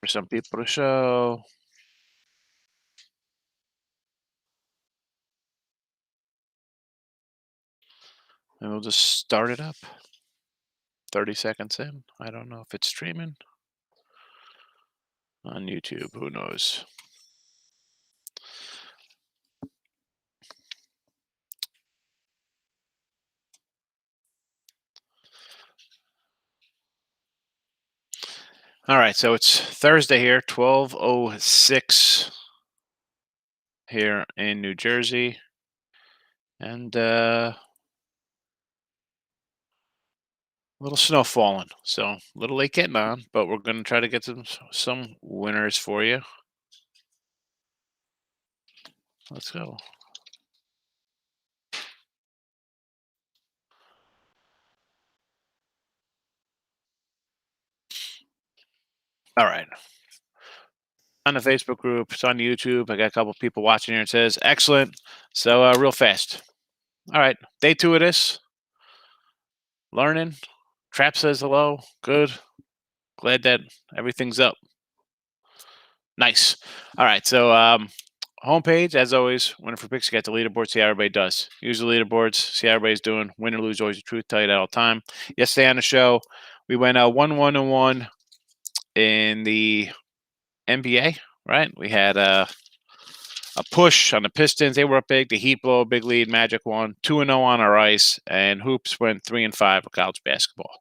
for some people to show. And we'll just start it up. 30 seconds in. I don't know if it's streaming on YouTube. Who knows? All right, so it's Thursday here, 12:06 here in New Jersey. And a little snow falling, so a little late getting on, but we're going to try to get some winners for you. Let's go. All right. On the Facebook group, it's on YouTube. I got a couple people watching here. It says excellent. So real fast. All right, day 2 of this. Learning. Trap says hello. Good. Glad that everything's up. Nice. All right, so homepage, as always, winner for picks, you got the leaderboard, see how everybody does. Use the leaderboards, see how everybody's doing. Win or lose, always the truth, tell you that all the time. Yesterday on the show, we went 1-1-1 in the NBA, right? We had a push on the Pistons. They were up big. The Heat blow a big lead. Magic won 2-0 on our ice, and Hoops went 3-5 for college basketball.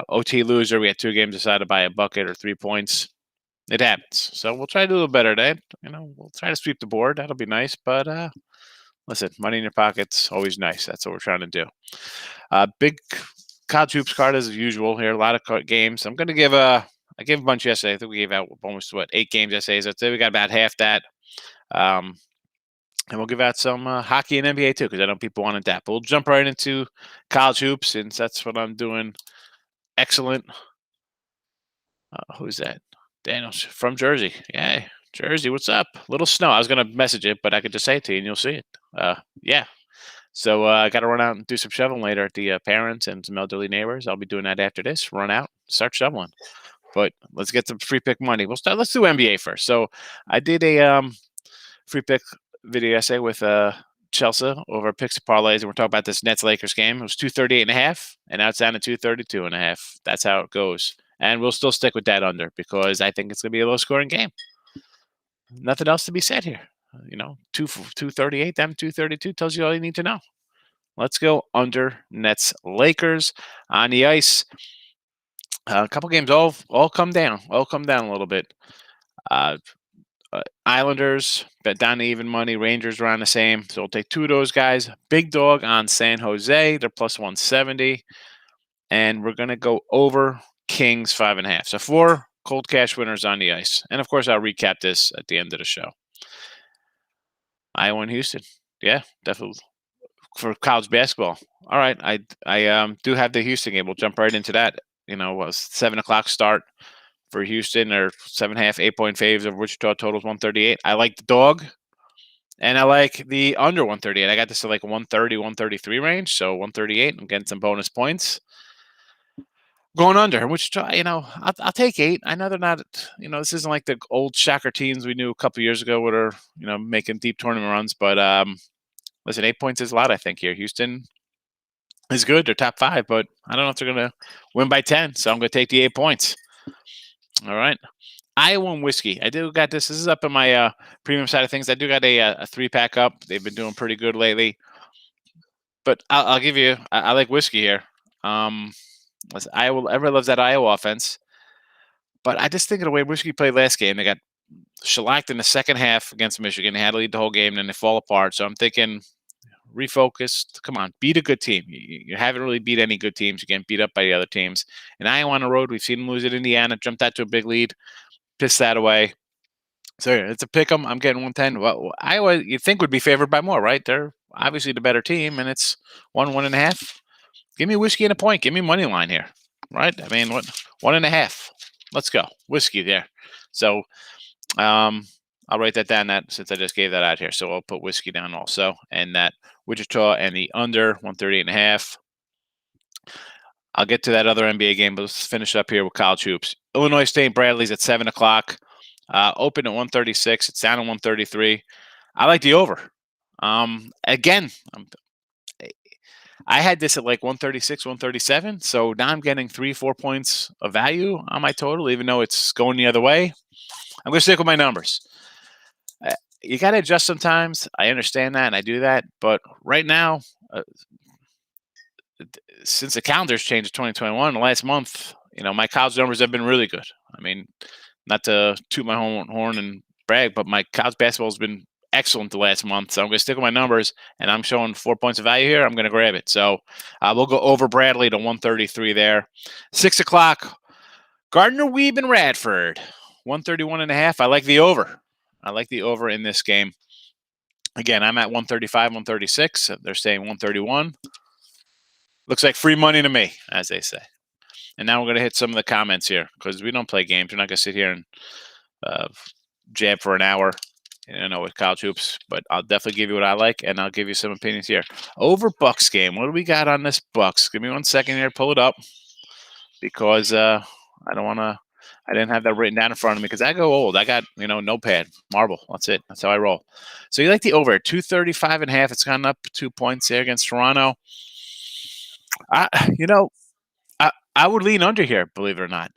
OT loser. We had 2 games decided by a bucket or 3 points. It happens. So we'll try to do a little better today. We'll try to sweep the board. That'll be nice. But listen, money in your pocket's always nice. That's what we're trying to do. Big college hoops card as usual here. A lot of games. I'm going to give I gave a bunch yesterday. I think we gave out almost 8 games yesterday. So I'd say we got about half that. And we'll give out some hockey and NBA too, because I know people wanted that. But we'll jump right into college hoops since that's what I'm doing. Excellent. Who's that? Daniel's from Jersey. Yay, Jersey, what's up? Little snow. I was going to message it, but I could just say it to you and you'll see it. Yeah. So I got to run out and do some shoveling later at the parents and some elderly neighbors. I'll be doing that after this. Run out, start shoveling. But let's get some free pick money. Let's do NBA first. So I did a free pick video essay with Chelsea over picks and parlays, and we're talking about this Nets Lakers game. It was 238.5, and now it's down to 232.5. That's how it goes. And we'll still stick with that under because I think it's going to be a low scoring game. Nothing else to be said here. 238 down to 232 tells you all you need to know. Let's go under Nets Lakers on the ice. A couple games all come down. All come down a little bit. Islanders bet down to even money. Rangers around the same. So we'll take 2 of those guys. Big dog on San Jose. They're plus 170. And we're going to go over Kings 5.5. So 4 cold cash winners on the ice. And of course, I'll recap this at the end of the show. Iowa and Houston. Yeah, definitely for college basketball. All right. I do have the Houston game. We'll jump right into that. Was 7 o'clock start for Houston, or 7.5, 8-point faves of Wichita, totals 138. I like the dog, and I like the under 138. I got this at like 130, 133 range, so 138. I'm getting some bonus points. Going under, Wichita, I'll take 8. I know they're not, this isn't like the old Shocker teams we knew a couple years ago that are, making deep tournament runs. But listen, 8 points is a lot, I think, here. Houston is good. They're top 5, but I don't know if they're going to win by 10. So I'm going to take the 8 points. All right. Iowa and whiskey. I do got this. This is up in my premium side of things. I do got a 3-pack up. They've been doing pretty good lately. But I'll give you, I like whiskey here. Iowa, everyone loves that Iowa offense. But I just think of the way whiskey played last game. They got shellacked in the second half against Michigan. They had to lead the whole game, and then they fall apart. So I'm thinking, refocus. Come on, beat a good team. You haven't really beat any good teams. You're getting beat up by the other teams. And Iowa on the road, we've seen them lose at Indiana, jumped that to a big lead, pissed that away. So it's a pick 'em. I'm getting 110. Well, Iowa, you'd think would be favored by more, right? They're obviously the better team, and it's 1.5. Give me whiskey and a point. Give me money line here, right? I mean, what 1.5? Let's go whiskey there. So, I'll write that down. That since I just gave that out here, so I'll put whiskey down also, and that Wichita and the under 138.5. I'll get to that other NBA game, but let's finish up here with college hoops. Illinois State Bradley's at 7 o'clock. Open at 136. It's down at 133. I like the over. Again, I had this at like 136, 137. So now I'm getting 3-4 points of value on my total, even though it's going the other way. I'm going to stick with my numbers. You got to adjust sometimes. I understand that, and I do that. But right now, since the calendar's changed to 2021, the last month, my college numbers have been really good. I mean, not to toot my own horn and brag, but my college basketball has been excellent the last month. So I'm going to stick with my numbers, and I'm showing 4 points of value here. I'm going to grab it. So we'll go over Bradley to 133 there. 6 o'clock, Gardner Weeb and Radford, 131.5. I like the over. I like the over in this game. Again, I'm at 135, 136. They're saying 131. Looks like free money to me, as they say. And now we're going to hit some of the comments here because we don't play games. We're not going to sit here and jab for an hour, with college hoops. But I'll definitely give you what I like, and I'll give you some opinions here. Over Bucks game. What do we got on this Bucks? Give me 1 second here. Pull it up because I don't want to. I didn't have that written down in front of me because I go old. I got, notepad, marble. That's it. That's how I roll. So you like the over 235.5. It's gone up 2 points there against Toronto. I would lean under here, believe it or not.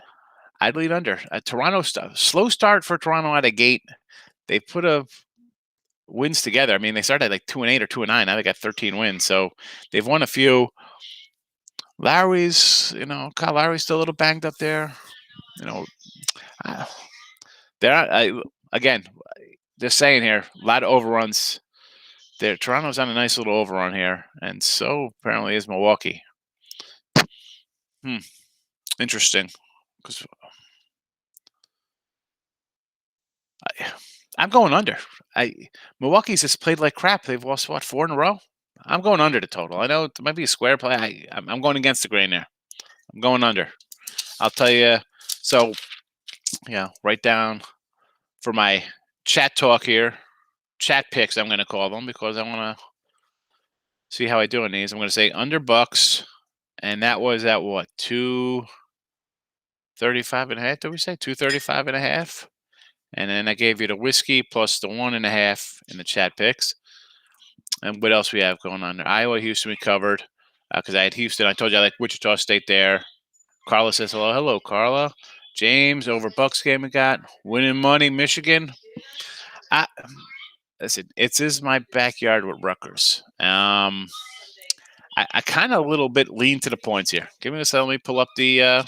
I'd lean under. Toronto slow start for Toronto out of gate. They put wins together. I mean, they started at like 2-8 or 2-9. Now they got 13 wins. So they've won a few. Lowry's, Kyle Lowry's still a little banged up there. Again, just saying here, a lot of overruns. Toronto's on a nice little overrun here, and so apparently is Milwaukee. Interesting. Because I'm going under. Milwaukee's just played like crap. They've lost 4 in a row. I'm going under the total. I know it might be a square play. I'm going against the grain there. I'm going under. I'll tell you. So, write down for my chat talk here. Chat picks, I'm going to call them because I want to see how I do in these. I'm going to say under Bucks, and that was at what, 235.5? Did we say 235.5? And then I gave you the whiskey plus the 1.5 in the chat picks. And what else we have going on there? Iowa, Houston, we covered because I had Houston. I told you I like Wichita State there. Carla says hello. Hello, Carla. James, over Bucks game we got. Winning money, Michigan. Listen, it's is my backyard with Rutgers. I kind of a little bit lean to the points here. Give me a second. Let me pull up the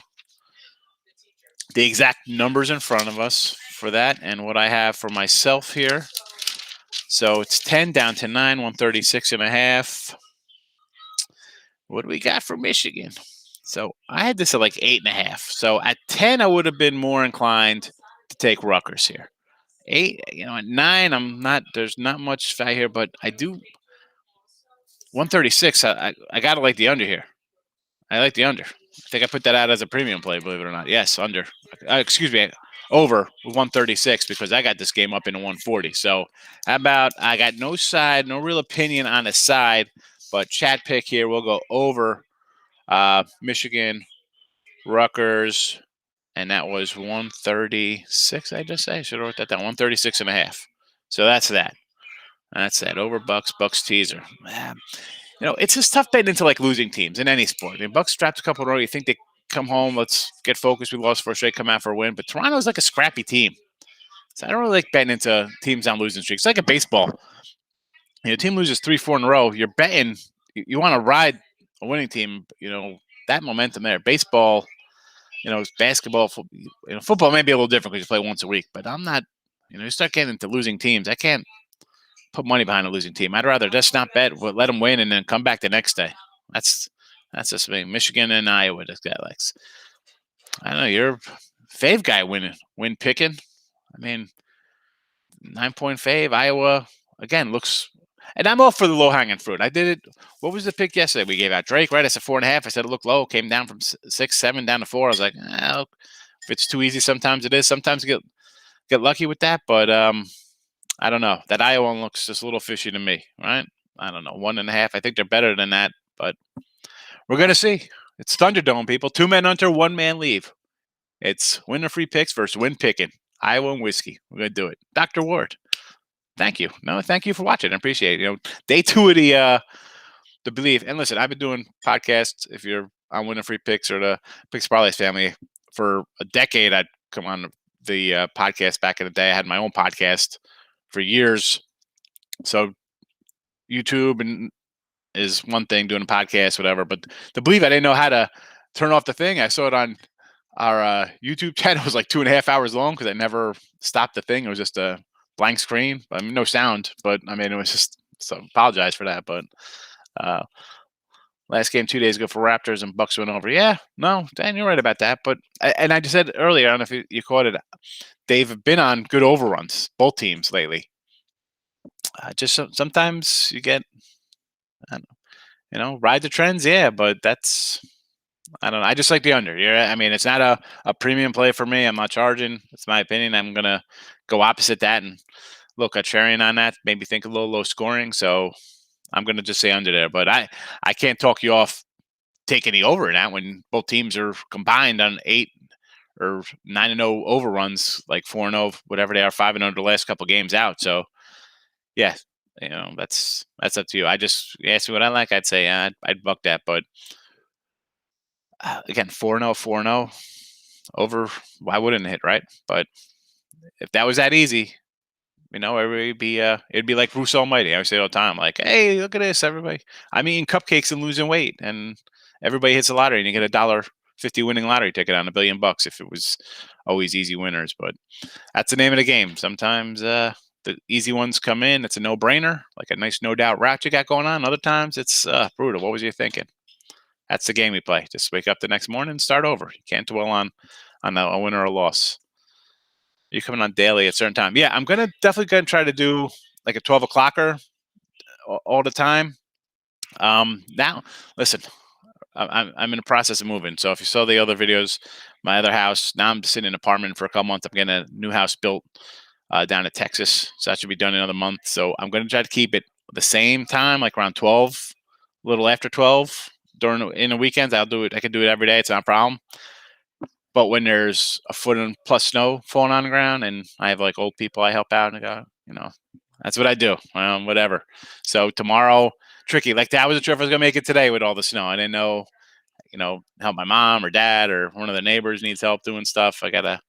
exact numbers in front of us for that and what I have for myself here. So it's 10 down to 9, 136.5. What do we got for Michigan? So I had this at like 8.5. So at 10, I would have been more inclined to take Rutgers here. 8, at 9, I'm not. There's not much value here, but I do. 136. I gotta like the under here. I like the under. I think I put that out as a premium play, believe it or not. Yes, under. Excuse me, over with 136 because I got this game up into 140. So how about I got no side, no real opinion on the side, but chat pick here. We'll go over Michigan, Rutgers, and that was 136. I just say I should have wrote that down. 136.5. So that's that. That's that. Over Bucks teaser. It's just tough betting into like losing teams in any sport. I mean, Bucks strapped a couple in a row. You think they come home, let's get focused. We lost 4 straight, come out for a win. But Toronto's like a scrappy team. So I don't really like betting into teams on losing streaks. It's like a baseball. Team loses 3-4 in a row. You're betting. You want to ride a winning team. That momentum there. Baseball. Basketball. Football may be a little different because you play once a week. But I'm not. You start getting into losing teams. I can't put money behind a losing team. I'd rather just not bet, let them win, and then come back the next day. That's just me. Michigan and Iowa. This guy likes. I don't know. You're a fave guy win picking. I mean, 9-point fave. Iowa again looks, and I'm all for the low hanging fruit. I did it. What was the pick yesterday? We gave out Drake, right? I said 4.5. I said it looked low. Came down from 6, 7 down to 4. I was like, if it's too easy, sometimes it is. Sometimes you get lucky with that, but I don't know. That Iowa one looks just a little fishy to me, right? I don't know. 1.5. I think they're better than that, but we're going to see. It's Thunderdome, people. 2 men enter, 1 man leave. It's winner free picks versus win picking. Iowa and whiskey. We're gonna do it. Dr. Ward. Thank you. No, thank you for watching. I appreciate it. Day 2 of the Believe. And listen, I've been doing podcasts. If you're on winner free picks or the Picks Parlays family for a decade, I'd come on the podcast back in the day. I had my own podcast for years. So YouTube and is one thing, doing a podcast, whatever. But to Believe, I didn't know how to turn off the thing. I saw it on our YouTube channel. It was like 2.5 hours long because I never stopped the thing. It was just a blank screen. I mean, no sound, but I mean, it was just, so apologize for that. But uh, last game 2 days ago for Raptors and Bucks went over. Yeah, no, Dan, you're right about that. But and I just said earlier, I don't know if you caught it. They've been on good overruns, both teams lately. Sometimes you get, I don't ride the trends. Yeah, but that's, I don't know. I just like the under. Yeah, I mean, it's not a premium play for me. I'm not charging. It's my opinion. I'm gonna go opposite that and look at Contrarian on that. Maybe think a little low scoring. So I'm gonna just say under there. But I can't talk you off taking the over in that when both teams are combined on 8 or 9-0 overruns, like 4-0, whatever they are, 5-0 the last couple games out. So yeah, that's up to you. I just, you ask me what I like. I'd say I'd buck that. But again, 4-0, 4-0 over. Why wouldn't it hit, right? But if that was that easy, it'd be like Bruce Almighty. I say it all the time, like, hey, look at this, everybody. I'm eating cupcakes and losing weight, and everybody hits the lottery, and you get $1.50 winning lottery ticket on $1 billion if it was always easy winners. But that's the name of the game. Sometimes the easy ones come in. It's a no-brainer, like a nice no doubt route you got going on. Other times it's brutal. What was you thinking? That's the game we play. Just wake up the next morning and start over. You can't dwell on a win or a loss. You're coming on daily at a certain time. Yeah, I'm definitely gonna try to do like a 12 o'clocker all the time. Now, listen, I'm in the process of moving. So if you saw the other videos, my other house, now I'm sitting in an apartment for a couple months. I'm getting a new house built down in Texas, so that should be done in another month. So I'm going to try to keep it the same time, like around 12, a little after 12 in the weekends. I'll do it. I can do it every day. It's not a problem. But when there's a foot and plus snow falling on the ground, and I have like old people I help out, and I go, that's what I do. Whatever. So tomorrow, tricky. Like that was a trip I was gonna make it today with all the snow. I didn't know, help my mom or dad or one of the neighbors needs help doing stuff. I gotta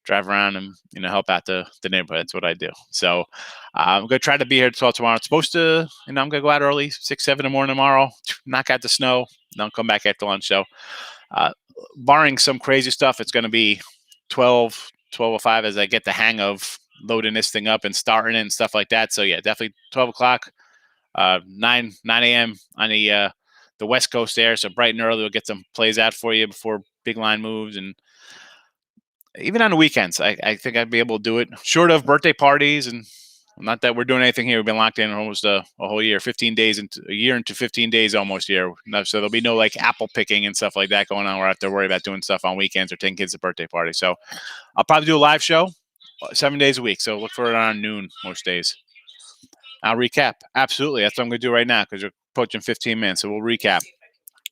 drive around and help out the neighborhood. That's what I do. So I'm gonna try to be here till tomorrow. It's supposed to, I'm gonna go out early, 6, 7 in the morning tomorrow, knock out the snow, then come back after lunch. So barring some crazy stuff, it's gonna be 12:05 as I get the hang of loading this thing up and starting it and stuff like that. So yeah, definitely 12 o'clock, 9 a.m. on the West Coast there. So bright and early, we'll get some plays out for you before big line moves. And even on the weekends, I think I'd be able to do it, short of birthday parties. And not that we're doing anything here. We've been locked in almost a whole year, 15 days into a year into 15 days almost here. So there'll be no like apple picking and stuff like that going on where I have to worry about doing stuff on weekends or taking kids to birthday parties. So I'll probably do a live show 7 days a week. So look for it on noon most days. I'll recap. Absolutely. That's what I'm going to do right now because we're approaching 15 minutes. So we'll recap.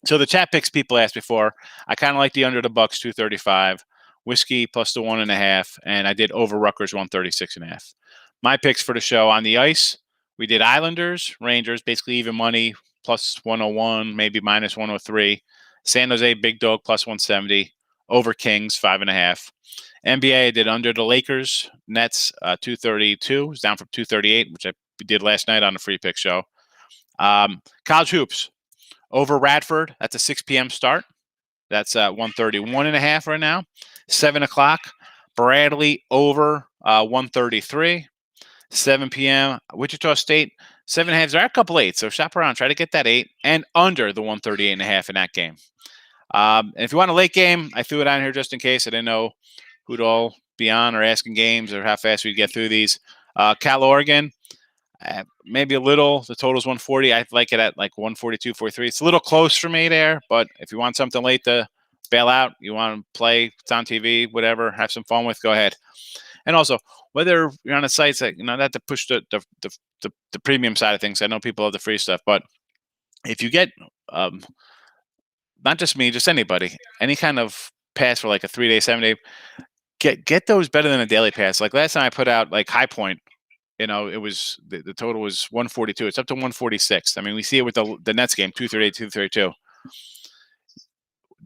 So the chat picks people asked before. I kind of like the under the Bucks 235, whiskey plus the 1.5, and I did over Rutgers 136.5. My picks for the show on the ice, we did Islanders, Rangers, basically even money, plus 101, maybe minus 103. San Jose Big Dog plus 170, over Kings 5.5. NBA, I did under the Lakers, Nets 232, it's down from 238, which I did last night on the free pick show. College hoops, over Radford, that's a 6 p.m. start. That's 131.5 right now. 7 o'clock, Bradley over 133. 7 p.m. Wichita State, 7.5. There are a couple 8, so shop around. Try to get that 8 and under the 138.5 in that game. And if you want a late game, I threw it on here just in case. I didn't know who'd all be on or asking games or how fast we'd get through these. Cal, Oregon, maybe a little. The total's 140. I like it at like 142, 43. It's a little close for me there, but if you want something late to bail out, you want to play, it's on TV, whatever, have some fun with, go ahead. And also, whether you're on a site that, not to push the premium side of things. I know people have the free stuff, but if you get, not just me, just anybody, any kind of pass for like a 3-day, 7-day. Get those better than a daily pass. Like last time I put out like High Point, it was the total was 142. It's up to 146. I mean, we see it with the Nets game, 238, 232.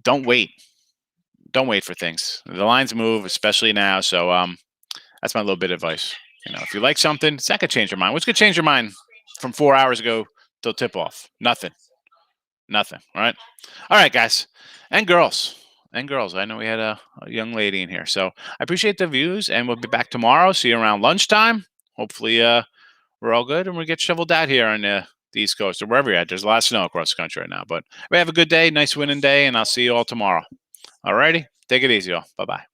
Don't wait. Don't wait for things. The lines move, especially now. So that's my little bit of advice. If you like something, it's not gonna change your mind. What's gonna change your mind from 4 hours ago till tip off? Nothing. Nothing. All right, guys and girls. And girls, I know we had a young lady in here. So I appreciate the views, and we'll be back tomorrow. See you around lunchtime. Hopefully, we're all good and we get shoveled out here on the East Coast or wherever you're at. There's a lot of snow across the country right now. But we have a good day, nice winning day, and I'll see you all tomorrow. All righty. Take it easy, y'all. Bye-bye.